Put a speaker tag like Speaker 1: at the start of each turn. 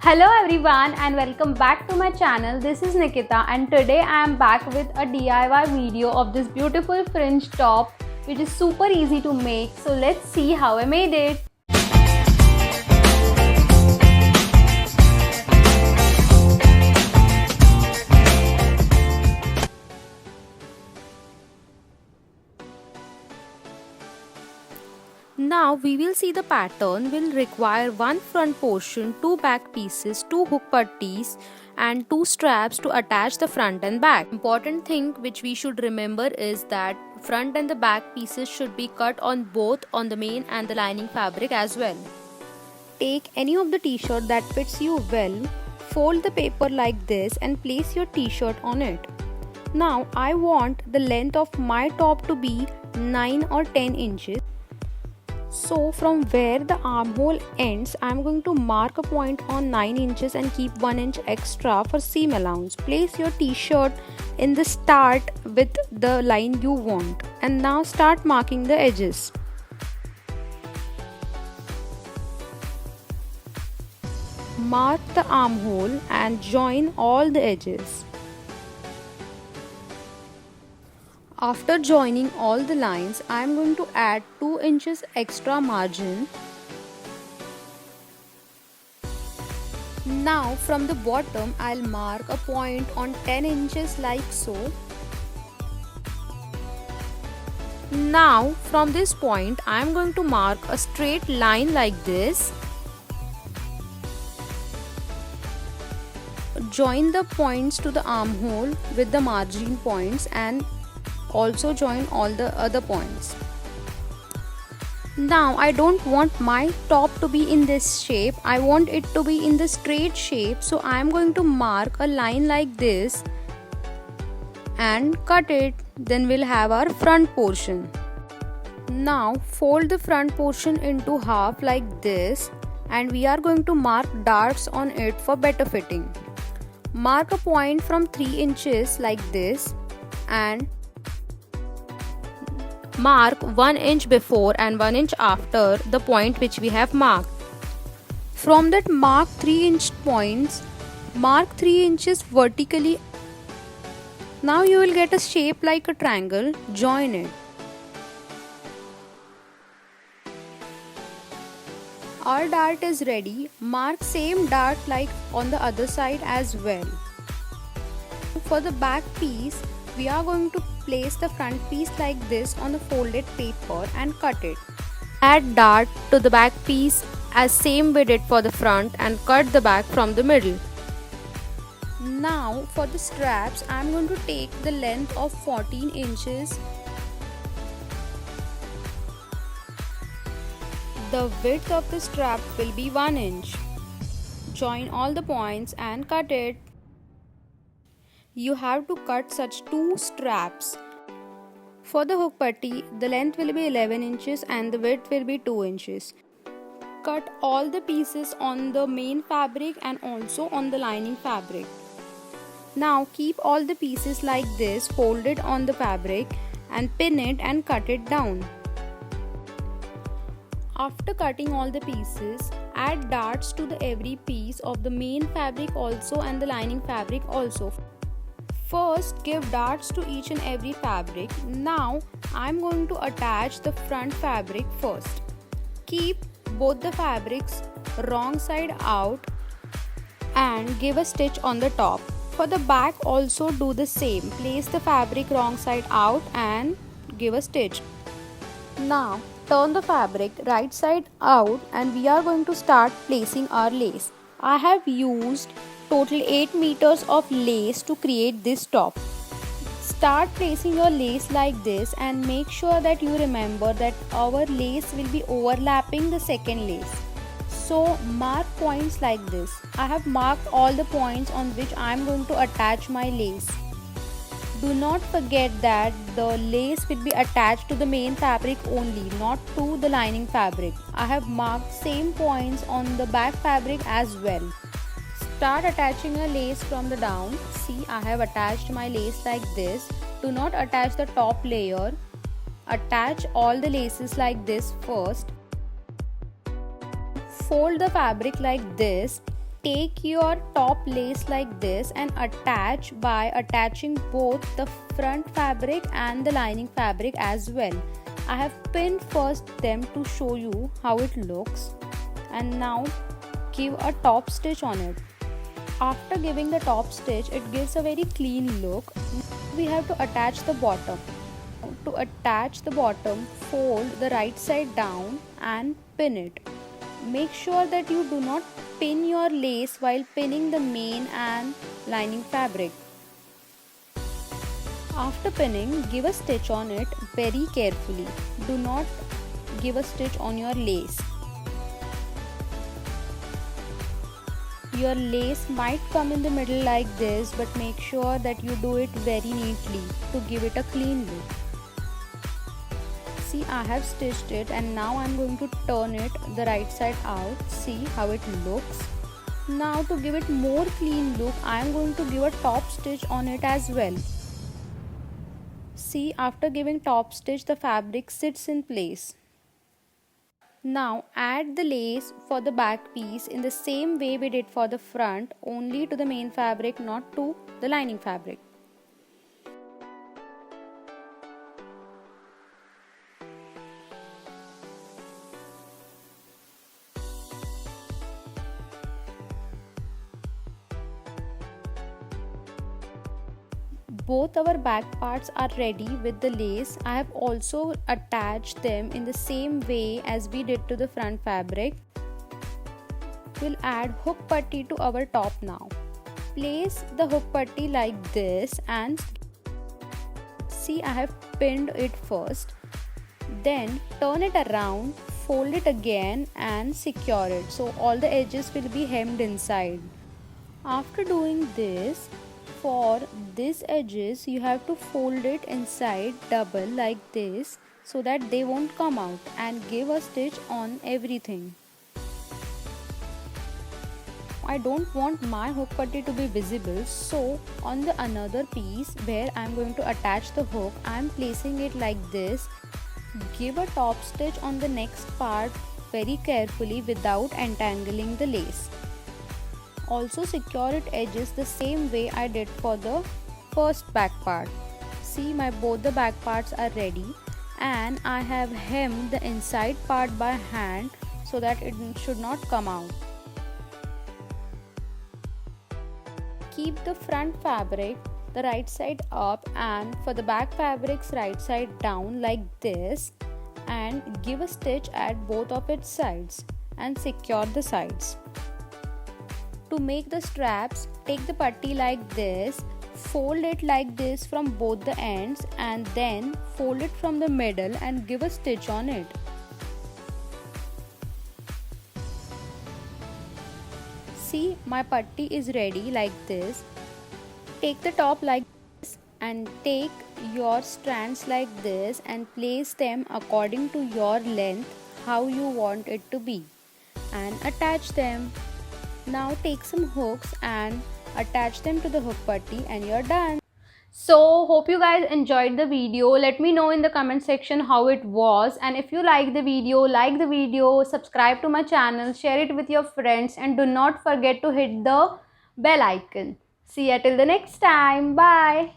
Speaker 1: Hello everyone and welcome back to my channel. This is Nikita and today I am back with a DIY video of this beautiful fringe top which is super easy to make. So let's see how I made it.
Speaker 2: Now we will see the pattern will require one front portion, two back pieces, two hook putties and two straps to attach the front and back. Important thing which we should remember is that front and the back pieces should be cut on both on the main and the lining fabric as well. Take any of the t-shirt that fits you well, fold the paper like this and place your t-shirt on it. Now I want the length of my top to be 9 or 10 inches. So from where the armhole ends, I am going to mark a point on 9 inches and keep 1 inch extra for seam allowance. Place your t-shirt in the start with the line you want and now start marking the edges. Mark the armhole and join all the edges. After joining all the lines, I am going to add 2 inches extra margin. Now from the bottom, I'll mark a point on 10 inches like so. Now from this point, I am going to mark a straight line like this. Join the points to the armhole with the margin points and also join all the other points. Now I don't want my top to be in this shape, I want it to be in the straight shape, so I am going to mark a line like this and cut it. Then we'll have our front portion. Now fold the front portion into half like this and we are going to mark darts on it for better fitting. Mark a point from 3 inches like this and mark 1 inch before and 1 inch after the point which we have marked. From that mark 3 inch points, mark 3 inches vertically. Now you will get a shape like a triangle, join it. Our dart is ready, mark same dart like on the other side as well. For the back piece, we are going to place the front piece like this on the folded paper and cut it. Add dart to the back piece as same we did for the front and cut the back from the middle. Now for the straps, I am going to take the length of 14 inches. The width of the strap will be 1 inch. Join all the points and cut it. You have to cut such 2 straps. For the hook putty, the length will be 11 inches and the width will be 2 inches. Cut all the pieces on the main fabric and also on the lining fabric. Now keep all the pieces like this folded on the fabric and pin it and cut it down. After cutting all the pieces, add darts to every piece of the main fabric also and the lining fabric also. First, give darts to each and every fabric. Now, I am going to attach the front fabric first. Keep both the fabrics wrong side out and give a stitch on the top. For the back also do the same. Place the fabric wrong side out and give a stitch. Now, turn the fabric right side out and we are going to start placing our lace. I have used total 8 meters of lace to create this top. Start placing your lace like this and make sure that you remember that our lace will be overlapping the second lace. So mark points like this. I have marked all the points on which I am going to attach my lace. Do not forget that the lace will be attached to the main fabric only, not to the lining fabric. I have marked same points on the back fabric as well. Start attaching a lace from the down. See, I have attached my lace like this. Do not attach the top layer. Attach all the laces like this first. Fold the fabric like this. take your top lace like this and attach by attaching both the front fabric and the lining fabric as well. I have pinned first them to show you how it looks, and now give a top stitch on it. After giving the top stitch, it gives a very clean look. We have to attach the bottom. To attach the bottom, fold the right side down and pin it. Make sure that you do not pin your lace while pinning the main and lining fabric. After pinning, give a stitch on it very carefully. Do not give a stitch on your lace. Your lace might come in the middle like this, but make sure that you do it very neatly to give it a clean look. See, I have stitched it and now I am going to turn it the right side out. See how it looks. Now to give it more clean look, I am going to give a top stitch on it as well. See, after giving top stitch, the fabric sits in place. Now add the lace for the back piece in the same way we did for the front, only to the main fabric, not to the lining fabric. Both our back parts are ready with the lace. I have also attached them in the same way as we did to the front fabric. We'll add hook putty to our top now. Place the hook putty like this and see, I have pinned it first. Then turn it around, fold it again and secure it so all the edges will be hemmed inside. After doing this, for these edges you have to fold it inside double like this so that they won't come out, and give a stitch on everything. I don't want my hook putty to be visible, so on the another piece where I am going to attach the hook, I am placing it like this. Give a top stitch on the next part very carefully without entangling the lace. Also secure it edges the same way I did for the first back part. See, both the back parts are ready and I have hemmed the inside part by hand so that it should not come out. Keep the front fabric the right side up and for the back fabric's right side down like this, and give a stitch at both of its sides and secure the sides. To make the straps, take the putty like this, fold it like this from both the ends and then fold it from the middle and give a stitch on it. See, my putty is ready like this. Take the top like this and take your strands like this and place them according to your length, how you want it to be, and attach them. Now take some hooks and attach them to the hook putty and you're done.
Speaker 1: So hope you guys enjoyed the video. Let me know in the comment section how it was, and if you like the video, subscribe to my channel, share it with your friends, and do not forget to hit the bell icon. See ya till the next time. Bye.